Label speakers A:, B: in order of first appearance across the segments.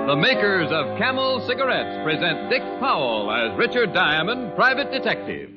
A: The makers of Camel cigarettes present Dick Powell as Richard Diamond, private detective.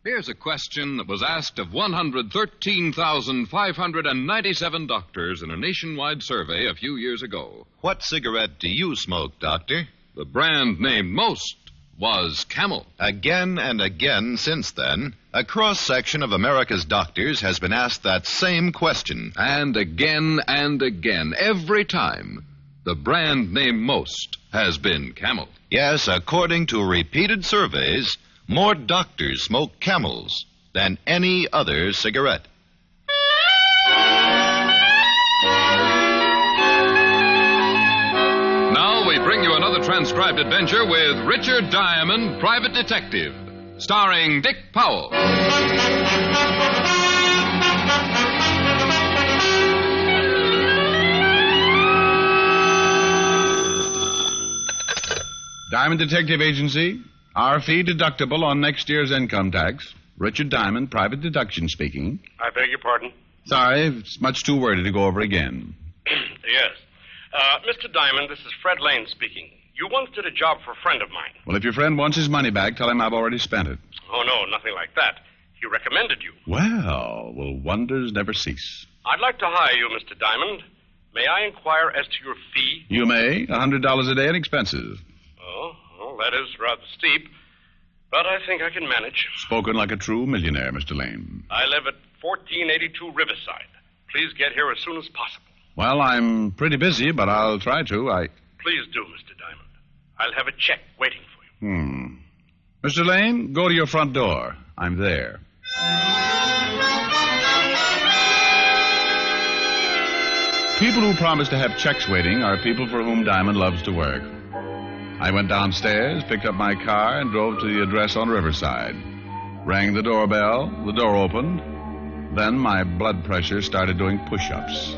A: Here's a question that was asked of 113,597 doctors in a nationwide survey a few years ago.
B: What cigarette do you smoke, Doctor?
A: The brand named most was Camel.
B: Again and again since then, a cross-section of America's doctors has been asked that same question.
A: And again, every time, the brand named most has been Camel.
B: Yes, according to repeated surveys, more doctors smoke Camels than any other cigarette.
A: Now we bring you another transcribed adventure with Richard Diamond, Private Detective, starring Dick Powell.
C: Diamond Detective Agency. Our fee deductible on next year's income tax. Richard Diamond, private deduction speaking.
D: I beg your pardon?
C: Sorry, it's much too wordy to go over again.
D: Yes. Mr. Diamond, this is Fred Lane speaking. You once did a job for a friend of mine.
C: Well, if your friend wants his money back, tell him I've already spent it.
D: Oh, no, nothing like that. He recommended you.
C: Well, wonders never cease.
D: I'd like to hire you, Mr. Diamond. May I inquire as to your fee?
C: You may. $100 a day in expenses.
D: Oh, well, that is rather steep. But I think I can manage.
C: Spoken like a true millionaire, Mr. Lane.
D: I live at 1482 Riverside. Please get here as soon as possible.
C: Well, I'm pretty busy, but I'll try to.
D: Please do, Mr. Diamond. I'll have a check waiting for you.
C: Mr. Lane, go to your front door. I'm there. People who promise to have checks waiting are people for whom Diamond loves to work. I went downstairs, picked up my car, and drove to the address on Riverside. Rang the doorbell, the door opened. Then my blood pressure started doing push-ups.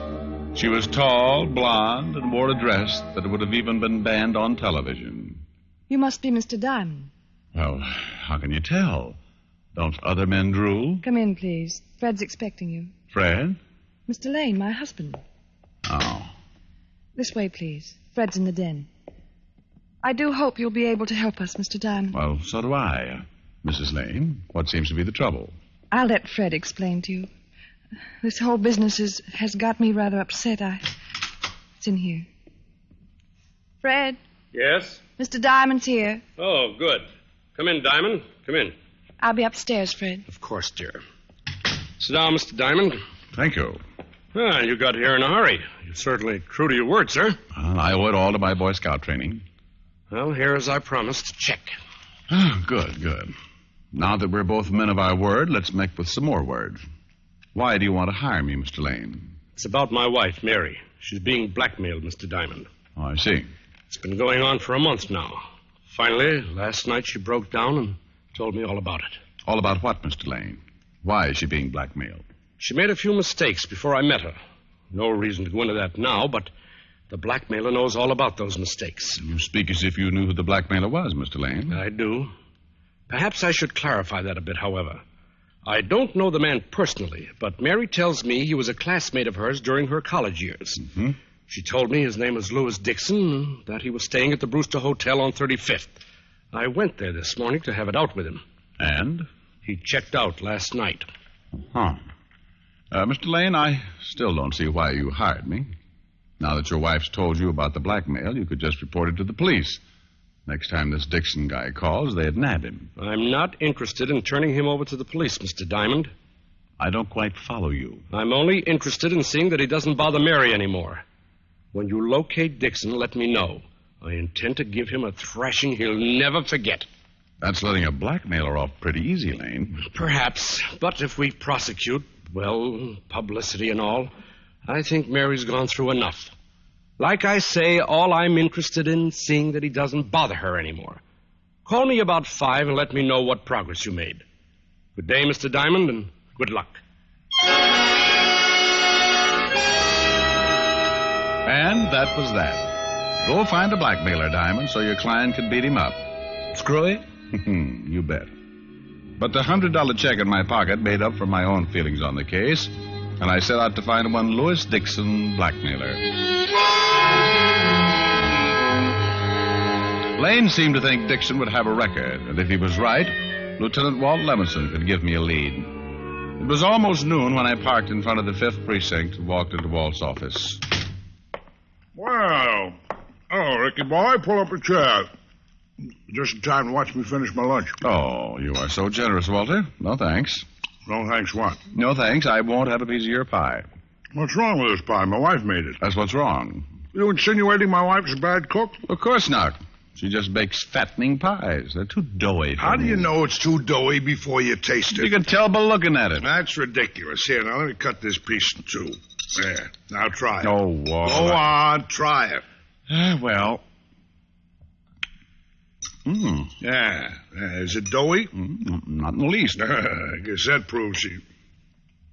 C: She was tall, blonde, and wore a dress that would have even been banned on television.
E: You must be Mr. Diamond.
C: Well, how can you tell? Don't other men drool?
E: Come in, please. Fred's expecting you.
C: Fred?
E: Mr. Lane, my husband.
C: Oh.
E: This way, please. Fred's in the den. I do hope you'll be able to help us, Mr. Diamond.
C: Well, so do I. Mrs. Lane, what seems to be the trouble?
E: I'll let Fred explain to you. This whole business has got me rather upset. It's in here. Fred?
D: Yes?
E: Mr. Diamond's here.
D: Oh, good. Come in, Diamond. Come in.
E: I'll be upstairs, Fred.
D: Of course, dear. Sit down, Mr. Diamond.
C: Thank you.
D: Ah, you got here in a hurry. You're certainly true to your word, sir.
C: Well, I owe it all to my Boy Scout training.
D: Well, here, as I promised, check.
C: Good. Now that we're both men of our word, let's make with some more words. Why do you want to hire me, Mr. Lane?
D: It's about my wife, Mary. She's being blackmailed, Mr. Diamond.
C: Oh, I see.
D: It's been going on for a month now. Finally, last night she broke down and told me all about it.
C: All about what, Mr. Lane? Why is she being blackmailed?
D: She made a few mistakes before I met her. No reason to go into that now, but the blackmailer knows all about those mistakes.
C: You speak as if you knew who the blackmailer was, Mr. Lane.
D: I do. Perhaps I should clarify that a bit, however. I don't know the man personally, but Mary tells me he was a classmate of hers during her college years.
C: Mm-hmm.
D: She told me his name was Louis Dixon and that he was staying at the Brewster Hotel on 35th. I went there this morning to have it out with him.
C: And?
D: He checked out last night.
C: Mr. Lane, I still don't see why you hired me. Now that your wife's told you about the blackmail, you could just report it to the police. Next time this Dixon guy calls, they'd nab him.
D: I'm not interested in turning him over to the police, Mr. Diamond.
C: I don't quite follow you.
D: I'm only interested in seeing that he doesn't bother Mary anymore. When you locate Dixon, let me know. I intend to give him a thrashing he'll never forget.
C: That's letting a blackmailer off pretty easy, Lane.
D: Perhaps, but if we prosecute, well, publicity and all, I think Mary's gone through enough. Like I say, all I'm interested in is seeing that he doesn't bother her anymore. Call me about 5 and let me know what progress you made. Good day, Mr. Diamond, and good luck.
C: And that was that. Go find a blackmailer, Diamond, so your client can beat him up. Screwy? You bet. But the $100 check in my pocket made up for my own feelings on the case, and I set out to find one Louis Dixon blackmailer. Lane seemed to think Dixon would have a record, and if he was right, Lieutenant Walt Levinson could give me a lead. It was almost noon when I parked in front of the 5th Precinct and walked into Walt's office.
F: Well, hello, Ricky boy. Pull up a chair. Just in time to watch me finish my lunch.
C: Oh, you are so generous, Walter. No thanks.
F: No thanks what?
C: No thanks. I won't have a piece of your pie.
F: What's wrong with this pie? My wife made it.
C: That's what's wrong.
F: You insinuating my wife's a bad cook?
C: Of course not. She just bakes fattening pies. They're too doughy for
F: How do
C: me.
F: you know it's too doughy before you taste it?
C: You can tell by looking at it.
F: That's ridiculous. Here, now let me cut this piece in two. There. Now try it.
C: Oh, Walt.
F: Go on, try it.
C: Well.
F: Yeah. Is it doughy?
C: Not in the least.
F: I guess that proves you.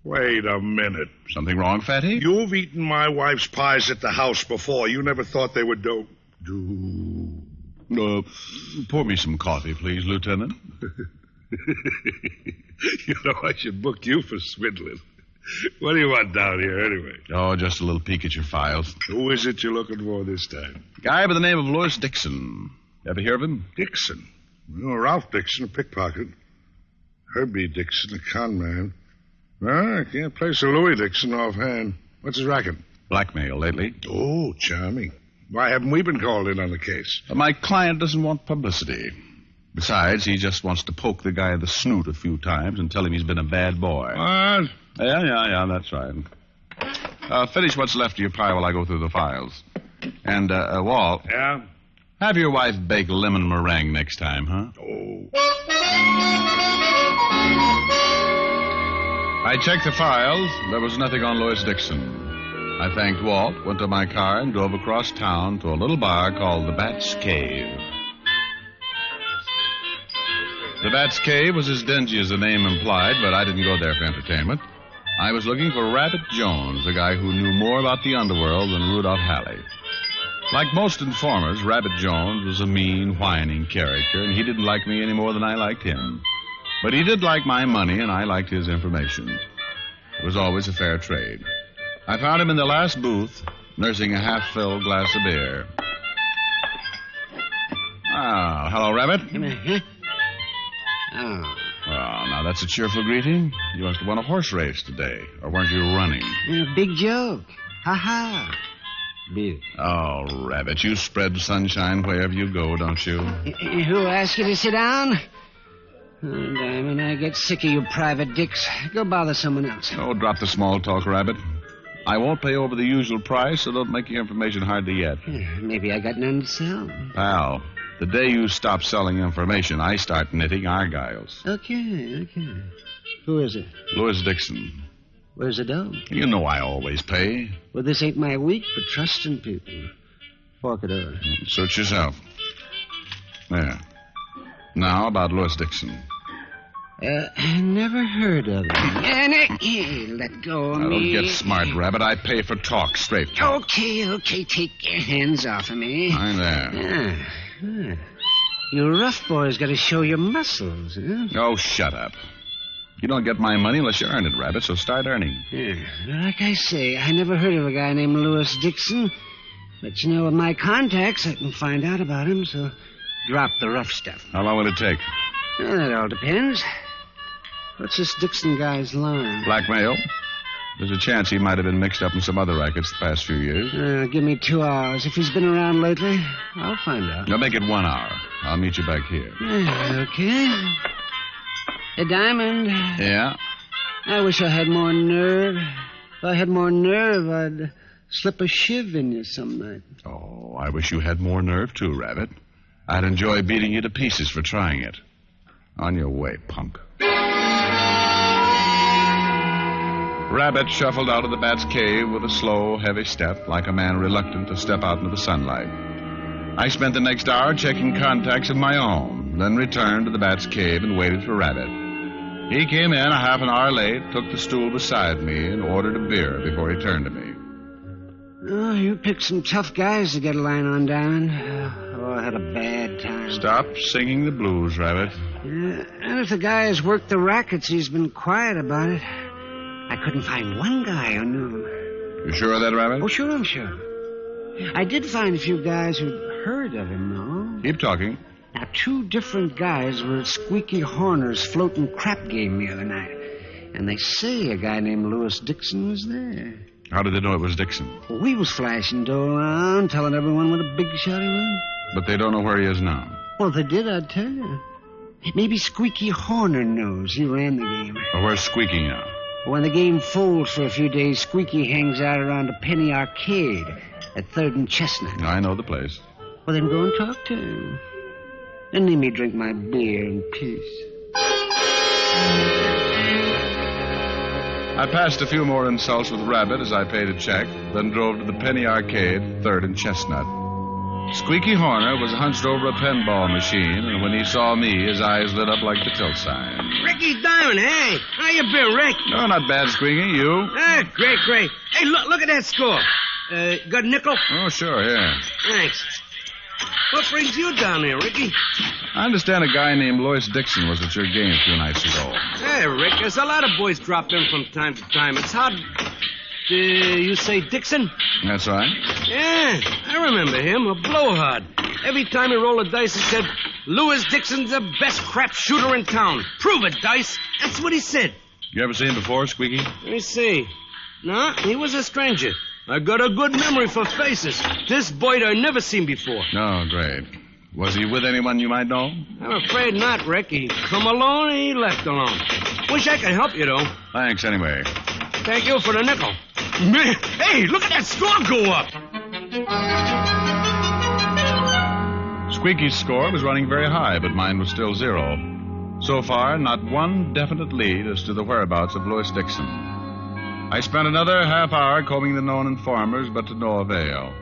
F: Wait a minute.
C: Something wrong, Fatty?
F: You've eaten my wife's pies at the house before. You never thought they were
C: Pour me some coffee, please, Lieutenant.
F: You know, I should book you for swindling. What do you want down here, anyway?
C: Oh, just a little peek at your files.
F: Who is it you're looking for this time?
C: Guy by the name of Louis Dixon. Ever hear of him?
F: Dixon. Well, Ralph Dixon, a pickpocket. Herbie Dixon, a con man. Well, I can't place a Louis Dixon offhand. What's his racket?
C: Blackmail lately.
F: Oh, charming. Why haven't we been called in on the case?
C: My client doesn't want publicity. Besides, he just wants to poke the guy in the snoot a few times and tell him he's been a bad boy.
F: What?
C: Yeah, that's right. Finish what's left of your pie while I go through the files. And, Walt.
F: Yeah?
C: Have your wife bake lemon meringue next time, huh?
F: Oh.
C: I checked the files. There was nothing on Louis Dixon. I thanked Walt, went to my car, and drove across town to a little bar called the Bat's Cave. The Bat's Cave was as dingy as the name implied, but I didn't go there for entertainment. I was looking for Rabbit Jones, the guy who knew more about the underworld than Rudolph Halley. Like most informers, Rabbit Jones was a mean, whining character, and he didn't like me any more than I liked him. But he did like my money, and I liked his information. It was always a fair trade. I found him in the last booth, nursing a half-filled glass of beer. Ah, hello, Rabbit.
G: Oh.
C: Well, now that's a cheerful greeting. You must have won a horse race today, or weren't you running?
G: Big joke. Ha-ha. Beer.
C: Oh, Rabbit, you spread sunshine wherever you go, don't you?
G: Who asked you to sit down? Oh, Diamond, I get sick of you private dicks. Go bother someone else.
C: Oh, drop the small talk, Rabbit. I won't pay over the usual price, so don't make your information hard to get.
G: Maybe I got none to sell.
C: Pal, the day you stop selling information, I start knitting argyles.
G: Okay. Who is it?
C: Louis Dixon.
G: Where's the dough?
C: You know I always pay.
G: Well, this ain't my week for trusting people. Fork it over.
C: Suit yourself. There. Now about Louis Dixon.
G: Never heard of him. Let go of
C: Now,
G: me.
C: don't get smart, Rabbit. I pay for talk, straight talk.
G: Okay. Take your hands off of me.
C: I'm there.
G: You rough boys got to show your muscles, huh?
C: Oh, shut up. You don't get my money unless you earn it, Rabbit, so start earning.
G: Like I say, I never heard of a guy named Louis Dixon. But you know, with my contacts, I can find out about him, so drop the rough stuff.
C: How long will it take?
G: Well, that all depends. What's this Dixon guy's line?
C: Blackmail. There's a chance he might have been mixed up in some other rackets the past few years.
G: Give me 2 hours. If he's been around lately, I'll find out.
C: Now make it 1 hour. I'll meet you back here.
G: Okay. Hey, Diamond.
C: Yeah?
G: I wish I had more nerve. If I had more nerve, I'd slip a shiv in you some night.
C: Oh, I wish you had more nerve, too, Rabbit. I'd enjoy beating you to pieces for trying it. On your way, punk. Rabbit shuffled out of the Bat's Cave with a slow, heavy step, like a man reluctant to step out into the sunlight. I spent the next hour checking contacts of my own, then returned to the Bat's Cave and waited for Rabbit. He came in a half an hour late, took the stool beside me, and ordered a beer before he turned to me.
G: Oh, you picked some tough guys to get a line on, Diamond. Oh, I had a bad time.
C: Stop singing the blues, Rabbit.
G: Yeah, and if the guy has worked the rackets, he's been quiet about it. I couldn't find one guy who knew him.
C: You sure of that, Rabbit?
G: Oh, sure, I'm sure. I did find a few guys who'd heard of him, though.
C: Keep talking.
G: Now, 2 different guys were at Squeaky Horner's floating crap game the other night. And they say a guy named Louis Dixon was there.
C: How did they know it was Dixon?
G: Well, we was flashing dough around, telling everyone what a big shot he was.
C: But they don't know where he is now.
G: Well, if they did, I'd tell you. Maybe Squeaky Horner knows. He ran the game.
C: Well, where's Squeaky now?
G: When the game folds for a few days, Squeaky hangs out around a penny arcade at 3rd and Chestnut.
C: I know the place.
G: Well, then go and talk to him. And let me drink my beer in peace.
C: I passed a few more insults with Rabbit as I paid a check, then drove to the penny arcade, 3rd and Chestnut. Squeaky Horner was hunched over a pinball machine, and when he saw me, his eyes lit up like the tilt sign.
D: Ricky Diamond, hey. How you been, Rick?
C: No, not bad, Squeaky. You?
D: Great. Hey, look at that score. Got a nickel?
C: Oh, sure, here.
D: Thanks. What brings you down here, Ricky?
C: I understand a guy named Louis Dixon was at your game a few nights ago.
D: Hey, Rick, there's a lot of boys drop in from time to time. It's hard. You say Dixon?
C: That's right.
D: Yeah, I remember him, a blowhard. Every time he rolled a dice, he said, Louis Dixon's the best crap shooter in town. Prove it, Dice. That's what he said.
C: You ever seen him before, Squeaky?
D: Let me see. No, he was a stranger. I got a good memory for faces. This boy I never seen before.
C: Oh, great. Was he with anyone you might know?
D: I'm afraid not, Rick. He come alone and he left alone. Wish I could help you, though.
C: Thanks, anyway.
D: Thank you for the nickel. Man, hey, look at that score go up.
C: Squeaky's score was running very high, but mine was still 0. So far, not one definite lead as to the whereabouts of Louis Dixon. I spent another half hour combing the known informers, but to no avail.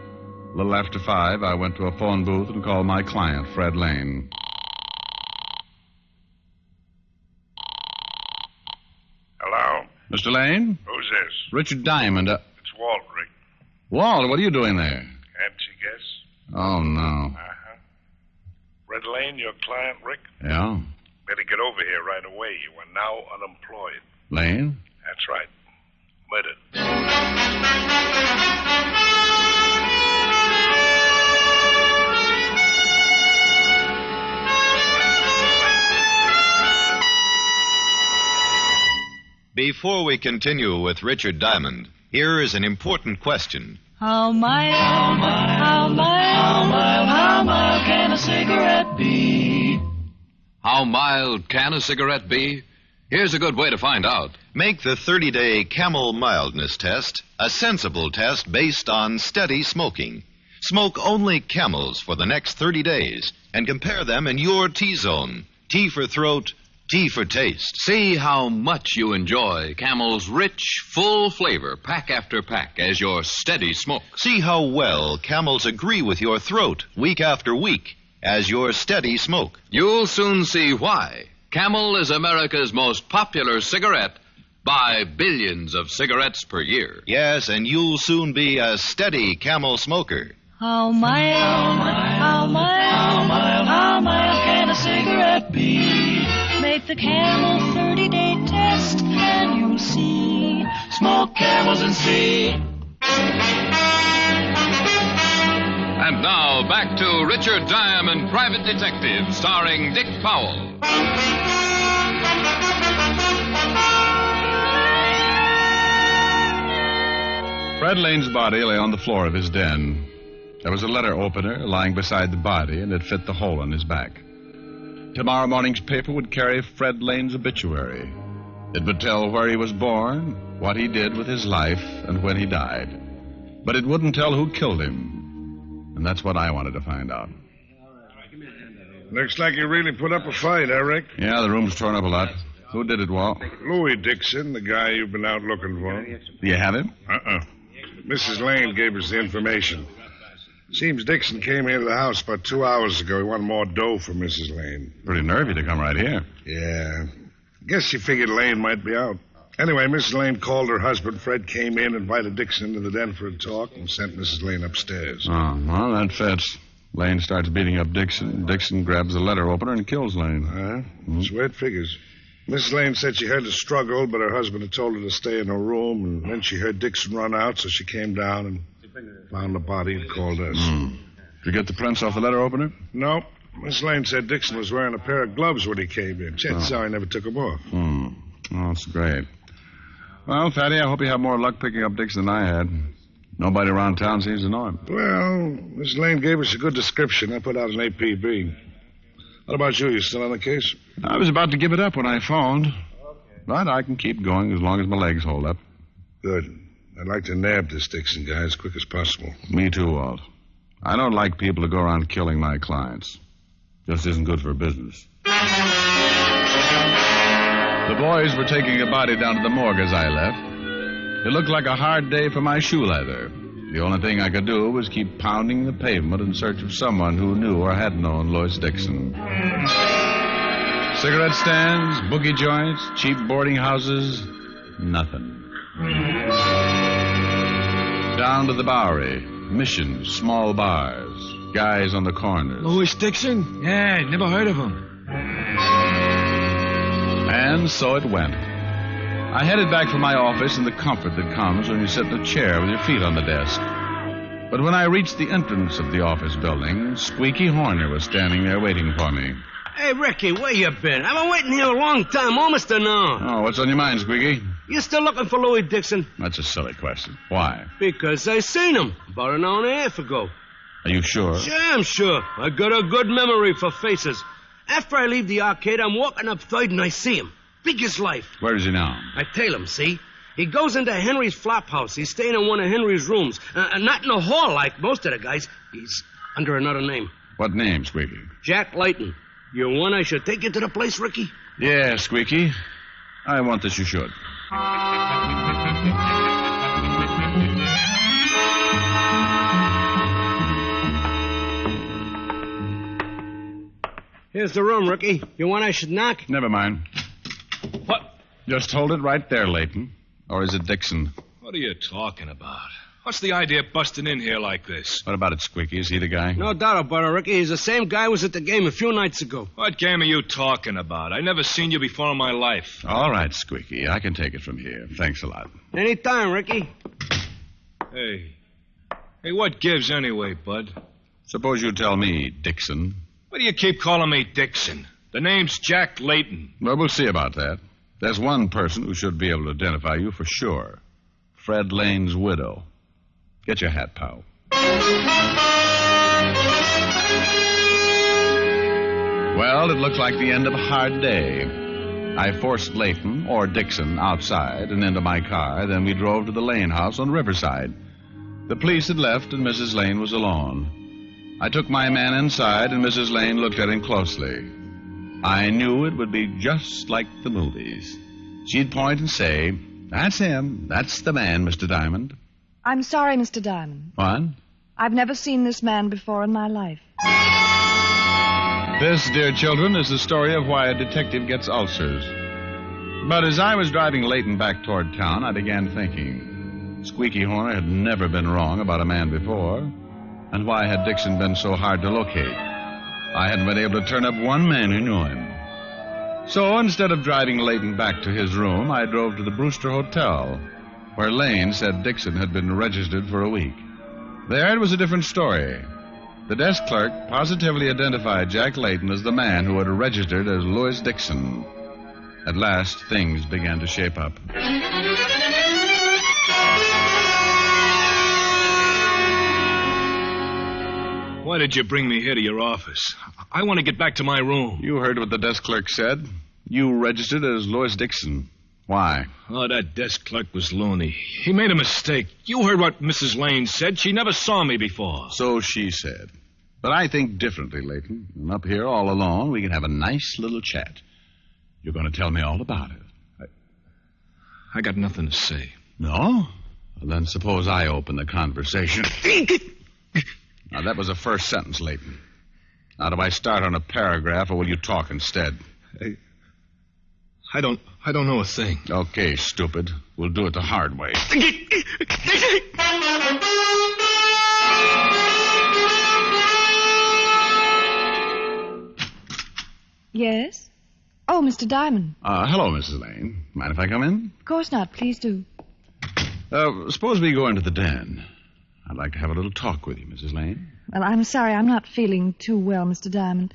C: A little after 5, I went to a phone booth and called my client, Fred Lane.
F: Hello?
C: Mr. Lane?
F: Who's this?
C: Richard Diamond.
F: It's Walt, Rick.
C: Walt, what are you doing there?
F: Can't you guess?
C: Oh, no.
F: Uh-huh. Red Lane, your client, Rick?
C: Yeah?
F: Better get over here right away. You are now unemployed.
C: Lane?
F: That's right. Murdered.
B: Before we continue with Richard Diamond, here is an important question.
H: How mild can a cigarette be?
A: How mild can a cigarette be? Here's a good way to find out.
B: Make the 30-day Camel mildness test a sensible test based on steady smoking. Smoke only Camels for the next 30 days and compare them in your T-zone. T for throat, T for taste.
A: See how much you enjoy Camel's rich, full flavor, pack after pack, as your steady smoke.
B: See how well Camels agree with your throat week after week as your steady smoke.
A: You'll soon see why. Camel is America's most popular cigarette by billions of cigarettes per year.
B: Yes, and you'll soon be a steady Camel smoker.
H: How mild can a cigarette be? Make the Camel 30-day test and you'll see. Smoke Camels and see.
A: And now, back to Richard Diamond, Private Detective, starring Dick Powell.
C: Fred Lane's body lay on the floor of his den. There was a letter opener lying beside the body, and it fit the hole in his back. Tomorrow morning's paper would carry Fred Lane's obituary. It would tell where he was born, what he did with his life, and when he died. But it wouldn't tell who killed him. And that's what I wanted to find out.
F: Looks like you really put up a fight, Rick?
C: Yeah, the room's torn up a lot. Who did it, Walt?
F: Louis Dixon, the guy you've been out looking for.
C: Do you have him?
F: Mrs. Lane gave us the information. Seems Dixon came into the house about 2 hours ago. He wanted more dough from Mrs. Lane.
C: Pretty nervy to come right here.
F: Yeah. I guess she figured Lane might be out. Anyway, Mrs. Lane called her husband. Fred came in, invited Dixon into the den for a talk, and sent Mrs. Lane upstairs.
C: Oh, well, that fits. Lane starts beating up Dixon. Dixon grabs the letter opener and kills Lane.
F: That's where it figures. Mrs. Lane said she heard the struggle, but her husband had told her to stay in her room, and then she heard Dixon run out, so she came down and found the body and called us.
C: Did you get the prints off the letter opener?
F: No. Miss Lane said Dixon was wearing a pair of gloves when he came in. Chances are he never took them off.
C: Oh, that's great. Well, Fatty, I hope you have more luck picking up Dixon than I had. Nobody around town seems to know him.
F: Well, Miss Lane gave us a good description. I put out an APB. What about you? You still on the case?
C: I was about to give it up when I phoned. But I can keep going as long as my legs hold up.
F: Good. I'd like to nab this Dixon guy as quick as possible.
C: Me too, Walt. I don't like people to go around killing my clients. Just isn't good for business. The boys were taking a body down to the morgue as I left. It looked like a hard day for my shoe leather. The only thing I could do was keep pounding the pavement in search of someone who knew or had known Lois Dixon. Cigarette stands, boogie joints, cheap boarding houses, nothing. Down to the Bowery, missions, small bars, guys on the corners.
I: Lois Dixon? Yeah, never heard of him.
C: And so it went. I headed back for my office in the comfort that comes when you sit in a chair with your feet on the desk. But when I reached the entrance of the office building, Squeaky Horner was standing there waiting for me.
D: Hey, Ricky, where you been? I've been waiting here a long time, almost an hour.
C: Oh, what's on your mind, Squeaky?
D: You still looking for Louis Dixon?
C: That's a silly question. Why?
D: Because I seen him about an hour and a half ago.
C: Are you sure?
D: Sure, I'm sure. I got a good memory for faces. After I leave the arcade, I'm walking up 3rd and I see him. Big as life.
C: Where is he now?
D: I tail him, see? He goes into Henry's flop house. He's staying in one of Henry's rooms. Not in a hall like most of the guys. He's under another name.
C: What name, Squeaky?
D: Jack Layton. You want I should take you to the place, Ricky?
C: Yeah, Squeaky. I want that you should.
D: Here's the room, Ricky. You want I should knock?
C: Never mind.
I: What?
C: Just hold it right there, Layton. Or is it Dixon?
I: What are you talking about? What's the idea of busting in here like this?
C: What about it, Squeaky? Is he the guy?
D: No doubt about it, Ricky. He's the same guy who was at the game a few nights ago.
I: What game are you talking about? I never seen you before in my life.
C: All right, Squeaky. I can take it from here. Thanks a lot.
D: Anytime, Ricky.
I: Hey, what gives anyway, bud?
C: Suppose you tell me, Dixon.
I: Why do you keep calling me Dixon? The name's Jack Layton.
C: Well, we'll see about that. There's one person who should be able to identify you for sure. Fred Lane's widow. Get your hat, pal. Well, it looked like the end of a hard day. I forced Layton, or Dixon, outside and into my car. Then we drove to the Lane house on Riverside. The police had left, and Mrs. Lane was alone. I took my man inside, and Mrs. Lane looked at him closely. I knew it would be just like the movies. She'd point and say, "That's him. That's the man, Mr. Diamond."
E: I'm sorry, Mr. Diamond.
C: What?
E: I've never seen this man before in my life.
C: This, dear children, is the story of why a detective gets ulcers. But as I was driving Layton back toward town, I began thinking. Squeaky Horner had never been wrong about a man before. And why had Dixon been so hard to locate? I hadn't been able to turn up one man who knew him. So instead of driving Layton back to his room, I drove to the Brewster Hotel, where Lane said Dixon had been registered for a week. There it was a different story. The desk clerk positively identified Jack Layton as the man who had registered as Louis Dixon. At last, things began to shape up.
I: Why did you bring me here to your office? I want to get back to my room.
C: You heard what the desk clerk said. You registered as Louis Dixon. Why?
I: Oh, that desk clerk was loony. He made a mistake. You heard what Mrs. Lane said. She never saw me before.
C: So she said. But I think differently, Layton. And up here all alone, we can have a nice little chat. You're going to tell me all about it.
I: I got nothing to say.
C: No? Well, then suppose I open the conversation. Now, that was the first sentence, Layton. Now, do I start on a paragraph, or will you talk instead?
I: I don't know a thing.
C: Okay, stupid. We'll do it the hard way.
E: Yes? Oh, Mr. Diamond.
C: Hello, Mrs. Lane. Mind if I come in?
E: Of course not. Please do.
C: Suppose we go into the den. I'd like to have a little talk with you, Mrs. Lane.
E: Well, I'm sorry. I'm not feeling too well, Mr. Diamond.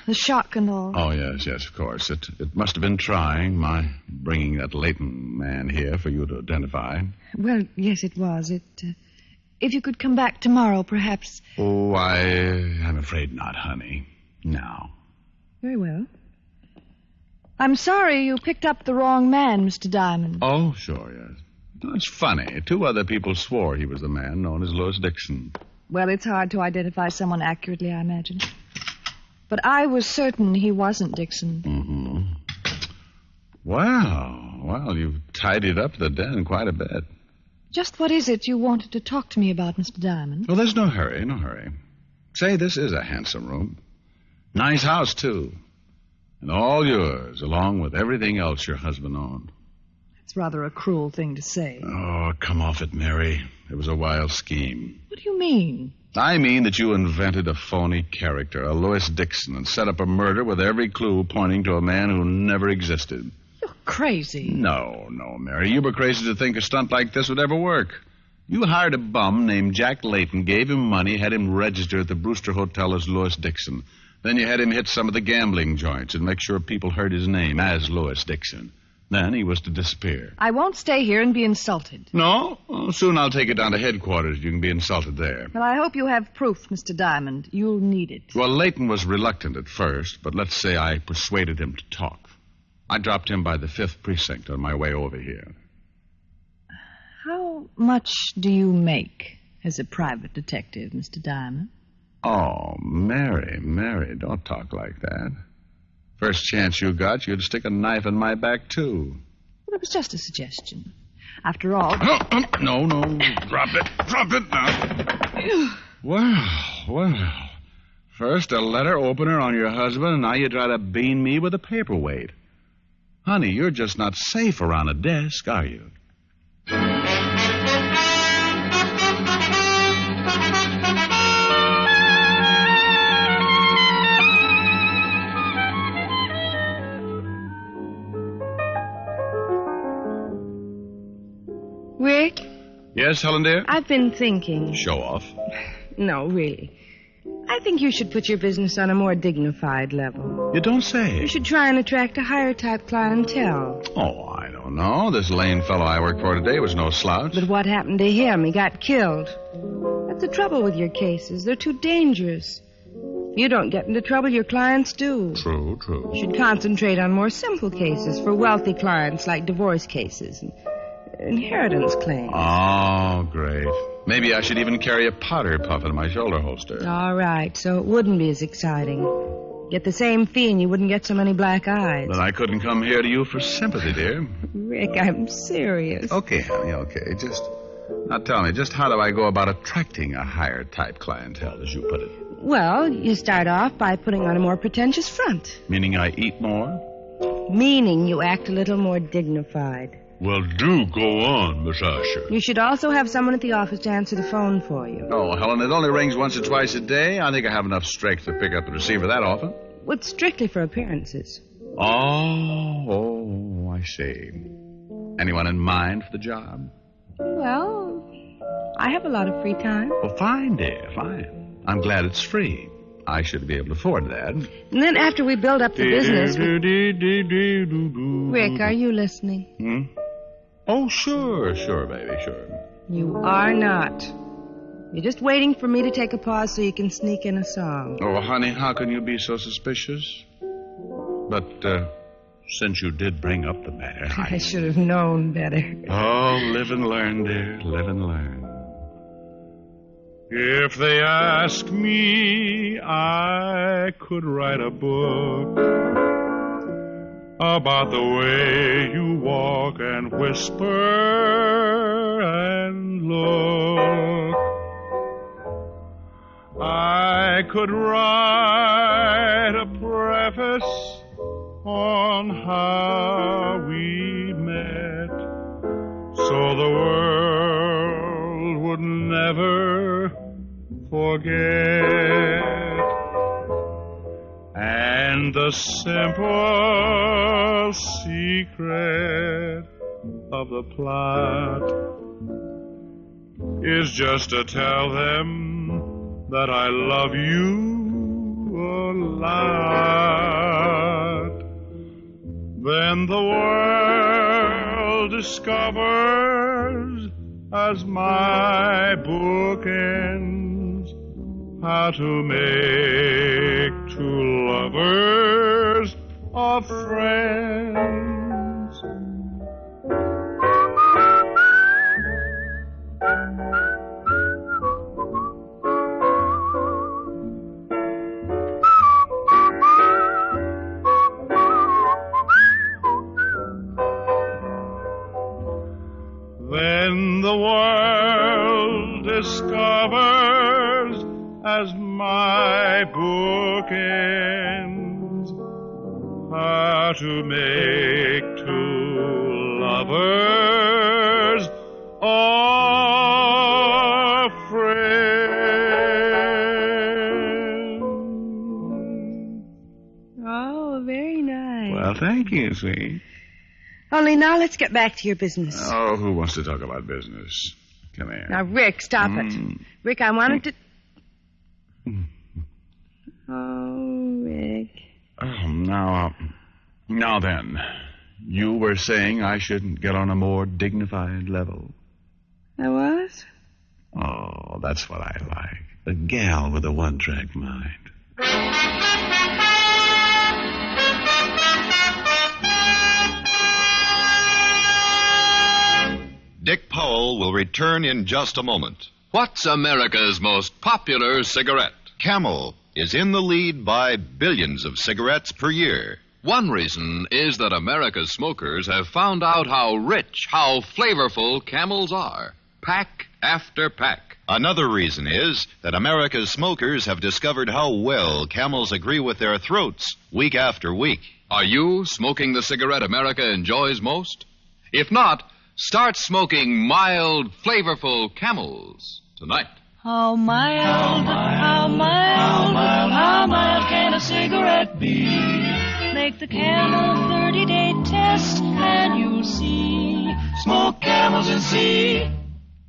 E: The shock and all.
C: Oh, yes, of course. It must have been trying, my bringing that Leighton man here for you to identify.
E: Well, yes, it was. If you could come back tomorrow, perhaps...
C: Oh, I'm afraid not, honey. Now.
E: Very well. I'm sorry you picked up the wrong man, Mr. Diamond.
C: Oh, sure, yes. It's funny. 2 other people swore he was the man known as Louis Dixon.
E: Well, it's hard to identify someone accurately, I imagine. But I was certain he wasn't Dixon.
C: Mm-hmm. Well, you've tidied up the den quite a bit.
E: Just what is it you wanted to talk to me about, Mr. Diamond?
C: Well, there's no hurry. Say, this is a handsome room. Nice house, too. And all yours, along with everything else your husband owned.
E: It's rather a cruel thing to say.
C: Oh, come off it, Mary. It was a wild scheme.
E: What do you mean?
C: I mean that you invented a phony character, a Louis Dixon, and set up a murder with every clue pointing to a man who never existed.
E: You're crazy.
C: No, Mary. You were crazy to think a stunt like this would ever work. You hired a bum named Jack Leighton, gave him money, had him register at the Brewster Hotel as Louis Dixon. Then you had him hit some of the gambling joints and make sure people heard his name as Louis Dixon. Then he was to disappear.
E: I won't stay here and be insulted.
C: No? Oh, soon I'll take it down to headquarters. You can be insulted there.
E: Well, I hope you have proof, Mr. Diamond. You'll need it.
C: Well, Leighton was reluctant at first, but let's say I persuaded him to talk. I dropped him by the 5th precinct on my way over here.
E: How much do you make as a private detective, Mr. Diamond?
C: Oh, Mary, don't talk like that. First chance you got, you'd stick a knife in my back, too.
E: Well, it was just a suggestion. After all...
C: No, drop it now. Well. First a letter opener on your husband, and now you try to bean me with a paperweight. Honey, you're just not safe around a desk, are you?
J: Rick?
C: Yes, Helen, dear?
J: I've been thinking.
C: Show off.
J: No, really. I think you should put your business on a more dignified level.
C: You don't say.
J: You should try and attract a higher type clientele.
C: Oh, I don't know. This Lane fellow I work for today was no slouch.
J: But what happened to him? He got killed. That's the trouble with your cases. They're too dangerous. If you don't get into trouble, your clients do.
C: True.
J: You should concentrate on more simple cases for wealthy clients, like divorce cases and inheritance claims.
C: Oh, great. Maybe I should even carry a powder puff in my shoulder holster.
J: All right, so it wouldn't be as exciting. Get the same fee and you wouldn't get so many black eyes.
C: Then I couldn't come here to you for sympathy, dear.
J: Rick, I'm serious.
C: Okay, honey, okay. Now tell me, just how do I go about attracting a higher type clientele, as you put it?
J: Well, you start off by putting on a more pretentious front.
C: Meaning I eat more?
J: Meaning you act a little more dignified.
I: Well, do go on, Miss Asher.
J: You should also have someone at the office to answer the phone for you.
C: Oh, Helen, it only rings once or twice a day. I think I have enough strength to pick up the receiver that often.
J: Well, it's strictly for appearances.
C: Oh, I see. Anyone in mind for the job?
J: Well, I have a lot of free time.
C: Well, fine, dear, fine. I'm glad it's free. I should be able to afford that.
J: And then after we build up the business... Rick, are you listening?
C: Oh, sure, baby, sure.
J: You are not. You're just waiting for me to take a pause so you can sneak in a song.
C: Oh, honey, how can you be so suspicious? But, since you did bring up the matter...
J: I should have known better.
C: Oh, live and learn, dear, live and learn. If they ask me, I could write a book about the way you walk and whisper and look. I could write a preface on how we met, so the world would never forget. And the simple secret of the plot is just to tell them that I love you a lot. Then the world discovers, as my book ends, how to make two lovers of friends. Then the world discovers, as my book ends, how to make two lovers of friends.
J: Oh, very nice.
C: Well, thank you, sweet.
J: Only now let's get back to your business.
C: Oh, who wants to talk about business? Come here.
J: Now, Rick, stop it. Rick, I wanted to... Oh, Rick.
C: Oh, now then. You were saying I shouldn't get on a more dignified level.
J: I was?
C: Oh, that's what I like. A gal with a one-track mind.
B: Dick Powell will return in just a moment.
A: What's America's most popular cigarette?
B: Camel is in the lead by billions of cigarettes per year.
A: One reason is that America's smokers have found out how rich, how flavorful Camels are, pack after pack.
B: Another reason is that America's smokers have discovered how well Camels agree with their throats week after week.
A: Are you smoking the cigarette America enjoys most? If not, start smoking mild, flavorful Camels tonight.
H: How mild, how mild, how mild can a cigarette be? Make the Camel 30-day test and you'll see. Smoke Camels and see.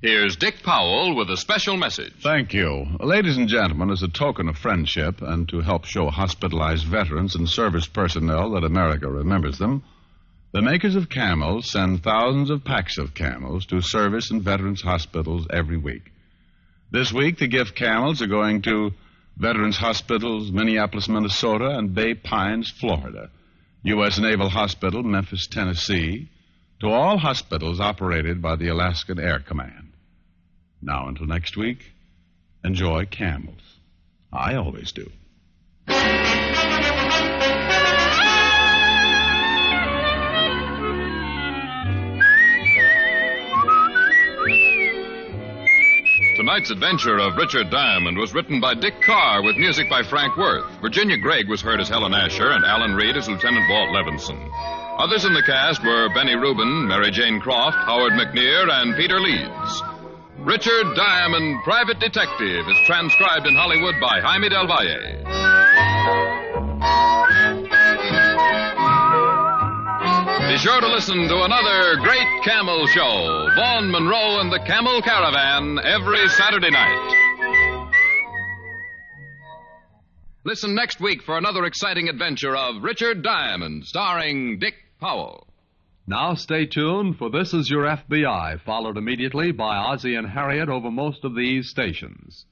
A: Here's Dick Powell with a special message.
C: Thank you. Ladies and gentlemen, as a token of friendship and to help show hospitalized veterans and service personnel that America remembers them, the makers of Camels send thousands of packs of Camels to service and veterans hospitals every week. This week, the gift Camels are going to Veterans Hospitals, Minneapolis, Minnesota, and Bay Pines, Florida, U.S. Naval Hospital, Memphis, Tennessee, to all hospitals operated by the Alaskan Air Command. Now, until next week, enjoy Camels. I always do.
A: Tonight's adventure of Richard Diamond was written by Dick Carr with music by Frank Worth. Virginia Gregg was heard as Helen Asher and Alan Reed as Lieutenant Walt Levinson. Others in the cast were Benny Rubin, Mary Jane Croft, Howard McNear, and Peter Leeds. Richard Diamond, Private Detective, is transcribed in Hollywood by Jaime Del Valle. Be sure to listen to another great Camel show, Vaughn Monroe and the Camel Caravan, every Saturday night. Listen next week for another exciting adventure of Richard Diamond, starring Dick Powell.
K: Now stay tuned, for This Is Your FBI, followed immediately by Ozzie and Harriet over most of these stations.